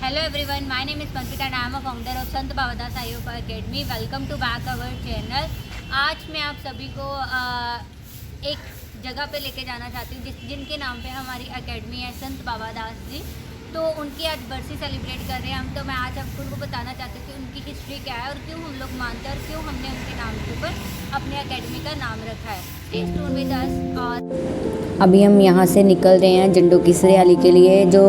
Hello everyone, my name is Pankita and I am a founder of Sant Bhavadas Ayurveda Academy. Welcome to back our channel. आज मैं आप सभी को एक जगह पे लेके जाना चाहती हूँ जिनके नाम पे हमारी एकेडमी है, संत बाबादास जी। तो उनकी आज बरसी सेलिब्रेट कर रहे हैं हम। तो मैं आज आपको उनको बताना चाहती हूँ कि उनकी हिस्ट्री क्या है और क्यों हम लोग मानते हैं और क्यों हमने उनके नाम के ऊपर अपने एकेडमी का नाम रखा है। Stay tuned with us. और अभी हम यहाँ से निकल रहे हैं जंडो की सरियाली के लिए, जो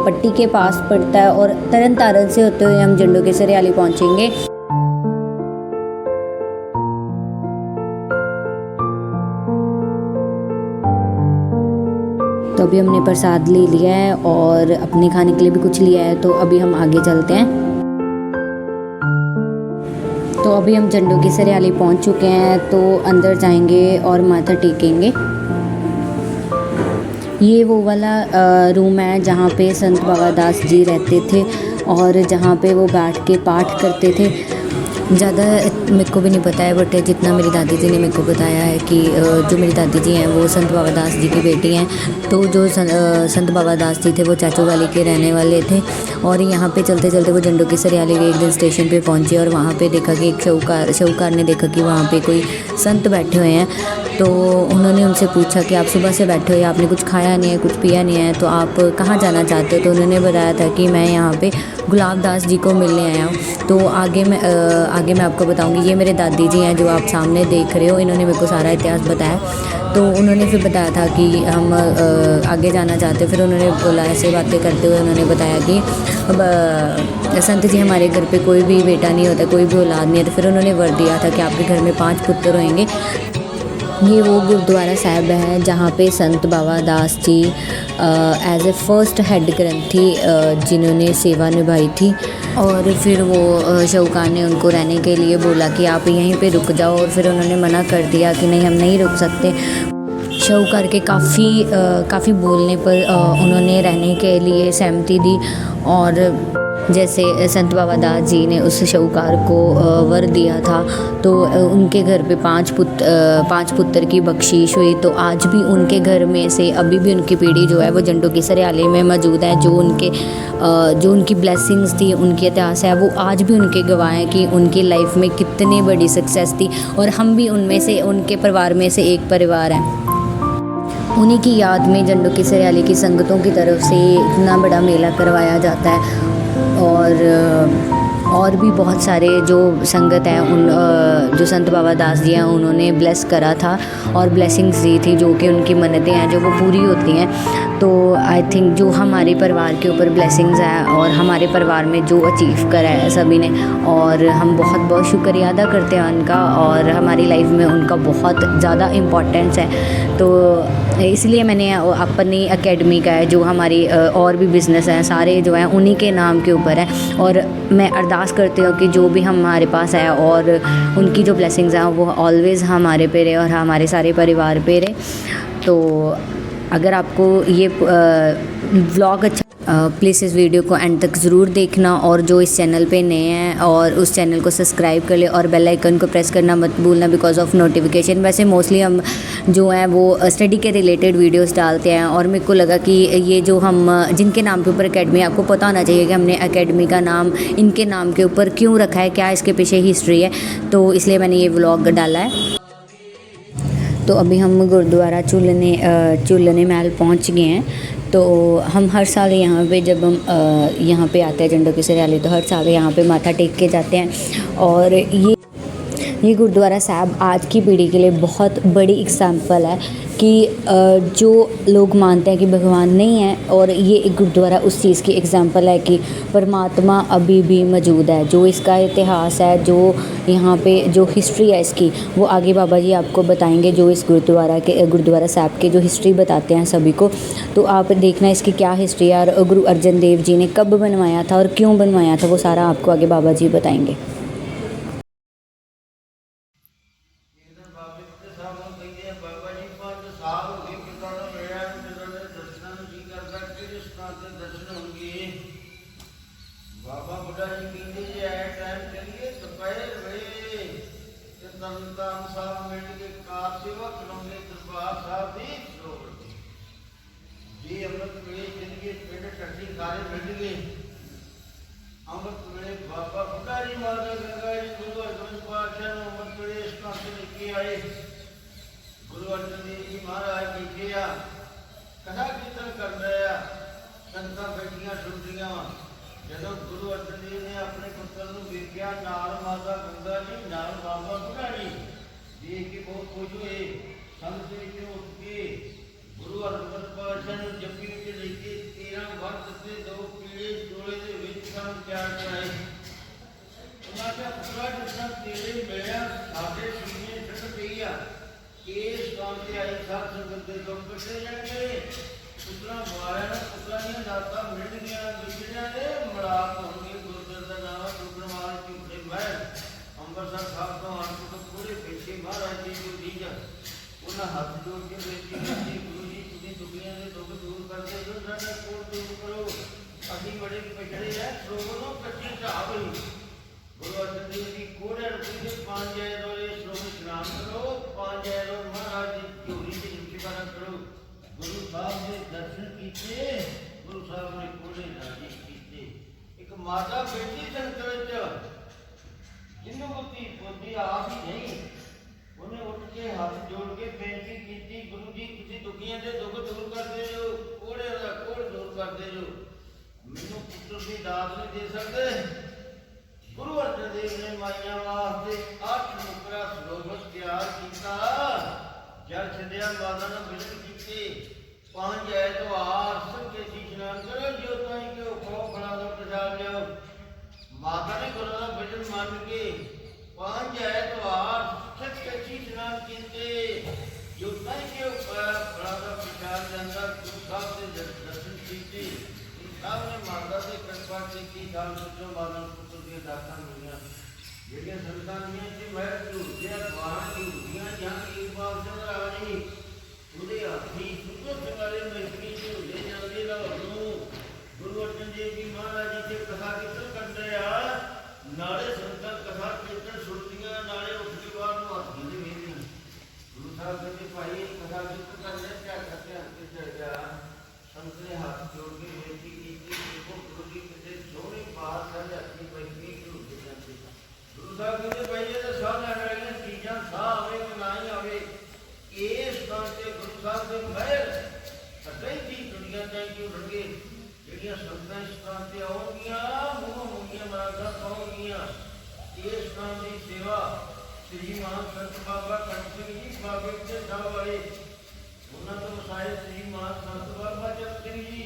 पट्टी के पास पड़ता है, और तरन तारण से होते हुए हम जंडो की सरियाली पहुँचेंगे। तो अभी हमने प्रसाद ले लिया है और अपने खाने के लिए भी कुछ लिया है, तो अभी हम आगे चलते हैं। तो अभी हम जंडो की सरियाली पहुंच चुके हैं, तो अंदर जाएंगे और माथा टेकेंगे। ये वो वाला रूम है जहाँ पे संत बाबादास जी रहते थे और जहाँ पे वो बैठ के पाठ करते थे। ज़्यादा मेरे को भी नहीं पता है, बट जितना मेरी दादी जी ने मेरे को बताया है कि जो मेरी दादी जी हैं वो संत बाबादास जी की बेटी हैं। तो जो संत बाबादास जी थे वो चाचू वाली के रहने वाले थे, और यहाँ पे चलते चलते वो जंडो की सरियाली के एक दिन स्टेशन पे पहुँचे और वहाँ पे देखा कि एक शाहूकार ने देखा कि वहाँ पे कोई संत बैठे हुए हैं। तो उन्होंने उनसे पूछा कि आप सुबह से बैठे हो, आपने कुछ खाया नहीं है, कुछ पिया नहीं है, तो आप कहाँ जाना चाहते हो। तो उन्होंने बताया था कि मैं यहाँ पे गुलाब दास जी को मिलने आया हूँ। तो आगे मैं आपको बताऊँगी। ये मेरे दादी जी हैं जो आप सामने देख रहे हो, इन्होंने मेरे को सारा इतिहास बताया। तो उन्होंने फिर बताया था कि हम आगे जाना चाहते। फिर उन्होंने बोला, ऐसे बातें करते हुए उन्होंने बताया कि संत जी हमारे घर पे कोई भी बेटा नहीं होता, कोई भी औलाद नहीं है। तो फिर उन्होंने वर दिया था कि आपके घर में 5 पुत्र होंगे। ये वो गुरुद्वारा साहिब है जहाँ पे संत बाबादास जी एज ए फर्स्ट हेड ग्रंथी जिन्होंने सेवा निभाई थी। और फिर वो शाहूकार ने उनको रहने के लिए बोला कि आप यहीं पे रुक जाओ, और फिर उन्होंने मना कर दिया कि नहीं, हम नहीं रुक सकते। शाहूकार के काफ़ी बोलने पर उन्होंने रहने के लिए सहमति दी। और जैसे संत बाबादास जी ने उस शाहूकार को वर दिया था, तो उनके घर पे 5 पुत्र की बख्शीश हुई। तो आज भी उनके घर में से अभी भी उनकी पीढ़ी जो है वो जंडो की सरियाली में मौजूद है। जो उनकी ब्लेसिंग्स थी, उनकी इतिहास है, वो आज भी उनके गवाह हैं कि उनकी लाइफ में कितनी बड़ी सक्सेस थी। और हम भी उनमें से, उनके परिवार में से एक परिवार हैं। उन्हीं की याद में जंडो की सरियाली की संगतों की तरफ से इतना बड़ा मेला करवाया जाता है। और भी बहुत सारे जो संगत हैं, जो संत बाबादास जी हैं, उन्होंने ब्लेस करा था और ब्लेसिंग्स दी थी, जो कि उनकी मन्नतें हैं जो वो पूरी होती हैं। तो आई थिंक जो हमारे परिवार के ऊपर ब्लेसिंग्स हैं और हमारे परिवार में जो अचीव करा है सभी ने, और हम बहुत बहुत शुक्रिया अदा करते हैं उनका, और हमारी लाइफ में उनका बहुत ज़्यादा इम्पोर्टेंस है। तो इसलिए मैंने अपनी एकेडमी का है, जो हमारी और भी बिज़नेस हैं सारे जो हैं उन्हीं के नाम के ऊपर है। और मैं अरदास करती हूँ कि जो भी हमारे पास है और उनकी जो ब्लेसिंग्स हैं वो ऑलवेज़ हमारे पे रहे और हमारे सारे परिवार पे रहे। तो अगर आपको ये व्लॉग अच्छा, प्लीज़ इस वीडियो को एंड तक ज़रूर देखना, और जो इस चैनल पे नए हैं और उस चैनल को सब्सक्राइब कर ले और बेल आइकन को प्रेस करना मत भूलना, बिकॉज ऑफ नोटिफिकेशन। वैसे मोस्टली हम जो हैं वो स्टडी के रिलेटेड वीडियोस डालते हैं, और मेरे को लगा कि ये जो हम जिनके नाम के ऊपर एकेडमी, आपको पता होना चाहिए कि हमने एकेडमी का नाम इनके नाम के ऊपर क्यों रखा है, क्या इसके पीछे हिस्ट्री है। तो इसलिए मैंने ये व्लॉग डाला है। तो अभी हम गुरुद्वारा चूलने महल पहुंच गए हैं। तो हम हर साल यहाँ पे, जब हम यहाँ पे आते हैं जंडो की सरियाली, तो हर साल यहाँ पे माथा टेक के जाते हैं। और ये गुरुद्वारा साहब आज की पीढ़ी के लिए बहुत बड़ी एग्जाम्पल है कि जो लोग मानते हैं कि भगवान नहीं है, और ये एक गुरुद्वारा उस चीज़ की एग्जाम्पल है कि परमात्मा अभी भी मौजूद है। जो इसका इतिहास है, जो यहाँ पे जो हिस्ट्री है इसकी, वो आगे बाबा जी आपको बताएंगे, जो इस गुरुद्वारा साहब के जो हिस्ट्री बताते हैं सभी को। तो आप देखना इसकी क्या हिस्ट्री है, और गुरु अर्जन देव जी ने कब बनवाया था और क्यों बनवाया था, वो सारा आपको आगे बाबा जी बताएंगे। बाबा बुढ़ा जी कहते जी है टाइम चलिए दोपहर वे तन साहब मिल के कार सेवा करोगे दरबार साहब दी जी अमृत वे चलिए पिंड टट्टी सारे मिल गए आए गुरु अर्जन देव जी महाराज बैठे आ कथा कीर्तन कर रहे आ संगतां बैठियां सुन रहियां वा ਜਦੋਂ ਗੁਰੂ ਅਰਜਨ ਦੇਵ ਨੇ ਆਪਣੇ ਪੁੱਤਰ ਨੂੰ ਵੇਖਿਆ ਨਾਲ ਮਾਤਾ ਗੰਗਾ ਜੀ ਨਾਲ ਬਾਬਾ ਬੁੱਢਾ ਜੀ ਦੇਖ ਕੇ ਬਹੁਤ ਖੁਸ਼ ਹੋਏ ਸੰਗਤ ਵਿੱਚੋਂ ਉੱਠ ਕੇ ਗੁਰੂ ਅਰਜਨ ਪਾਤਸ਼ਾਹ ਨੂੰ ਜੱਫੀ ਵਿੱਚ ਲੈ ਕੇ 13 ਵਰਤ ਤੇ 2 ਪੀਲੇ ਚੋਲੇ ਦੇ ਵਿੱਚ ਕੰਮ ਤਿਆਰ ਕਰਾਏ ਉਹਨਾਂ ਦਾ ਪੁੱਤਰਾ ਜਿਸਾ ਤੇਰੇ ਮਿਲਿਆ ਸਾਡੇ ਸੀਨੇ ਛੱਡ ਪਈ ਆ ਇਸ ਕੰਮ ਤੇ ਆਈ ਸਾਧ ਸੰਗਤ ਦੇ ਦੁੱਖ ਕੱਟੇ ਜਾਣਗੇ ਪੁੱਤਰਾ ਮਾਰਿਆ ਨਾ ਪੁੱਤਰਾ ਦੀਆਂ ਦਾਤਾਂ ਮਿਲ ਗਈਆਂ ਵਿਛੜਿਆਂ ਦੇ ਮਲਾਪ ਹੋਣਗੇ ਗੁਰਦੁਆਰੇ ਦਾ ਨਾਮ ਗੁਰਮਾਨ ਝੂਠੇ ਮਹਿਲ ਅੰਮ੍ਰਿਤਸਰ ਸਾਹਿਬ ਤੋਂ ਆਣ ਕੇ ਪੂਰੇ ਪਿੱਛੇ ਮਹਾਰਾਜ ਜੀ ਨੂੰ ਦੀਜ ਉਹਨਾਂ ਹੱਥ ਜੋੜ ਕੇ ਬੇਨਤੀ ਕੀਤੀ ਗੁਰੂ ਜੀ ਤੁਸੀਂ ਦੁਨੀਆਂ ਦੇ ਦੁੱਖ ਦੂਰ ਕਰਦੇ ਹੋ ਸਾਡਾ ਕੋਲ ਦੂਰ ਕਰੋ ਅਸੀਂ ਬੜੇ ਪਿਛੜੇ ਐ ਸਰੋਵਰੋਂ ਕੱਚੀ ਢਾਬ ਹੋਈ ਗੁਰੂ ਅਰਜਨ ਦੇਵ ਜੀ ਕੋੜੇ ਰੁਪਏ ਦੇ 5 ਜੈ ਦੋਲੇ ਸਰੋਵਰ ਇਸ਼ਨਾਨ ਕਰੋ 5 ਜੈ ਰੋ ਮਹਾਰਾਜ ਦੀ ਝੋਲੀ ਦੀ ਨਿਸ਼ਚਿਕਾਰਾ ਕਰੋ ਗੁਰੂ ਸਾਹਿਬ ਦੇ ਦਰਸ਼ਨ ਕੀਤੇ ਗੁਰੂ ਸਾਹਿਬ ਨੇ ਕੋਲੇ ਰਾਜੀ ਕੀਤੇ ਇੱਕ ਮਾਤਾ ਬੇਟੀ ਸੰਗਤ ਵਿੱਚ ਜਿਹਨੂੰ ਬੁੱਧੀ ਆਸ ਹੀ ਨਹੀਂ ਉਹਨੇ ਉੱਠ ਕੇ ਹੱਥ ਜੋੜ ਕੇ ਬੇਨਤੀ ਕੀਤੀ ਗੁਰੂ ਜੀ ਤੁਸੀਂ ਦੁਖੀਆਂ ਦੇ ਦੁੱਖ ਦੂਰ ਕਰਦੇ ਜੋ ਕੋੜੇ ਦਾ ਕੋੜ ਦੂਰ ਕਰਦੇ ਜੋ ਮੈਨੂੰ ਪੁੱਤਰ ਦੀ ਦਾਤ ਨਹੀਂ ਦੇ ਸਕਦੇ ਗੁਰੂ ਅਰਜਨ ਦੇਵ ਨੇ ਮਾਈਆਂ ਵਾਸਤੇ 8 ਮੁਕਰਾ ਸਰੋਵਰ ਤਿਆਰ ਕੀਤਾ ਜਲ ਛੱਡਿਆ ਮਾਤਾ ਨਾਲ ਮਿਲਣ ਕੀਤੇ 5 ਐਤਵਾਰ ਸੰਕੇ ਸੀ ਇਸ਼ਨਾਨ ਕਰੋ ਜੋ ਤਾਈ ਕੇ ਉਪਰੋਂ ਬਣਾ ਦੋ ਪ੍ਰਸਾਦ ਲਿਓ ਮਾਤਾ ਨੇ ਗੁਰੂ ਦਾ ਵਚਨ ਮੰਨ ਕੇ 5 ਐਤਵਾਰ ਸੰਕੇ ਸੀ ਇਸ਼ਨਾਨ ਕੀਤੇ ਜੋ ਤਾਈ ਕੇ ਉਪਰ ਬਣਾ ਦੋ ਪ੍ਰਸਾਦ ਜਾਂਦਾ ਗੁਰੂ ਸਾਹਿਬ ਦੇ ਦਰਸ਼ਨ ਕੀਤੇ ਸਭ ਨੇ ਮਾਤਾ ਦੇ ਕਿਰਪਾ ਕੀਤੀ ਦਾਲ ਵਿੱਚੋਂ ਮਾਤਾ ਨੂੰ ਪੁੱਤਰ ਦੀਆਂ ਦਾਤਾਂ ਮਿਲੀਆਂ ਜਿਹੜੀਆਂ ਸੰਤਾਂ ਦੀਆਂ ਸੀ ਮੈਂ ਝੂਠਿਆ ਦਵਾਰਾਂ ਝੂਠੀਆਂ ਜਾਂ ਇੱਕ ਬਾਤ ਚੰਦਰਾਣੀ ਉਹਦੇ ਹੱਥੀ ਸੁੱਕੋ ਸੰਗਾਲੇ ਮਿਲਕੀ ਝੂਲੇ ਜਾਂਦੇ ਨੂੰ ਗੁਰੂ ਅਰਜਨ ਦੇਵ ਜੀ ਮਹਾਰਾਜ ਜੀ ਤੇ ਕਥਾ ਕੀਰਤਨ ਕਰਦੇ ਆ ਨਾਲੇ ਸੰਤਾਂ ਕਥਾ ਕੀਰਤਨ ਸੁਣਦੀਆਂ ਨਾਲੇ ਉੱਠ ਕੇ ਬਾਹਰ ਨੂੰ ਹੱਥ ਦੇ ਵੇਖਦੇ ਗੁਰੂ ਸਾਹਿਬ ਦੇ ਭਾਈ ਕਥਾ ਕੀਰਤਨ ਕਰਦੇ ਕਿਆ ਕਰਦੇ ਹੱਥ ਚੜ ਗਿਆ ਸੰਤ ਨੇ ਹੱਥ ਜੋੜ ਕੇ ਬੇਨਤੀ ਕੀਤੀ ਦੇਖੋ ਗੁਰੂ ਜੀ ਕਿਤੇ ਸੋਹਣੀ ਬਾਤ ਕਰਦੇ ਆਪਣੀ ਬੈਠੀ ਝੂਠੇ ਜਾਂਦੇ ਗੁਰੂ ਸਾਹਿਬ ਕਹਿੰਦੇ ਭਾਈ ਇਹ ਸਾਹ ਲੈਣ ਵਾਲੀਆਂ ਚੀਜ਼ਾਂ ਸਾਹ ਆਵੇ ਕਿ ਨਾ ਹੀ ਆਵੇ ਇਸ ਤਾਂ ਤੇ ਗੁਰੂ ਸਾਹਿਬ ਦੇ ਮਹਿਲ ਅੱਗੇ ਦੀ ਦੁਨੀਆ ਤਾਂ ਕਿ ਉੜਨਗੇ ਜਿਹੜੀਆਂ ਸੰਤਾਂ ਇਸ ਤਾਂ ਤੇ ਆਉਣਗੀਆਂ ਮੂੰਹ ਮੁੰਗੀਆਂ ਮਰਾਦਾ ਪਾਉਣਗੀਆਂ ਇਸ ਤਾਂ ਦੀ ਸੇਵਾ ਸ੍ਰੀ ਮਾਨ ਸੰਤ ਬਾਬਾ ਕੰਨ ਸਿੰਘ ਜੀ ਬਾਬੇ ਦੇ ਸਾਹਿਬ ਵਾਲੇ ਉਹਨਾਂ ਤੋਂ ਵਸਾਏ ਸ੍ਰੀ ਮਾਨ ਸੰਤ ਬਾਬਾ ਚਰਨ ਸਿੰਘ ਜੀ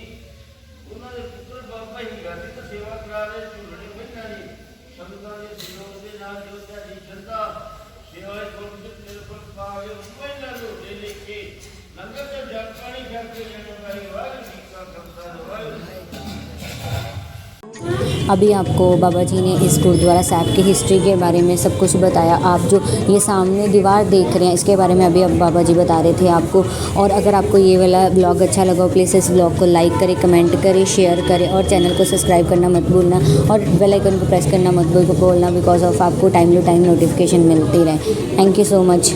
ਉਹਨਾਂ ਦੇ ਪੁੱਤਰ ਬਾਬਾ ਹੀ ਗਾਦੀ ਤੇ ਸੇਵਾ ਕਰਾ ਰਹੇ ਝੂਲਣੇ ਬੈਠਾ ਜੀ ਸੰਗਤਾਂ ਦੇ ਸਹਿਯੋਗ ਦੇ ਨਾਲ ਜੋ ਤੁਹਾਡੀ ਜਨਤਾ ਸੇਵਾ ਗੁਰੂ ਦੇ ਨਿਰਭਰ ਪਾਵੇ ਪਹਿਲਾਂ ਲੋਟੇ ਲੈ ਕੇ ਲੰਗਰ ਤੇ ਜਲ ਪਾਣੀ ਛਕ ਕੇ ਜਾਣਾ ਭਾਈ ਵਾਹਿਗੁਰੂ ਜੀ ਕਾ ਖਾਲਸਾ ਵਾਹਿਗੁਰੂ अभी आपको बाबा जी ने इस गुरुद्वारा साहब की हिस्ट्री के बारे में सब कुछ बताया। आप जो ये सामने दीवार देख रहे हैं इसके बारे में अभी अब बाबा जी बता रहे थे आपको। और अगर आपको ये वाला ब्लॉग अच्छा लगा हो प्लीज़ इस ब्लॉग को लाइक करें, कमेंट करें, शेयर करें और चैनल को सब्सक्राइब करना मत भूलना और बेल आइकन को प्रेस करना मत भूलना बिकॉज ऑफ आपको टाइम टू टाइम नोटिफिकेशन मिलती रहे। Thank you so much.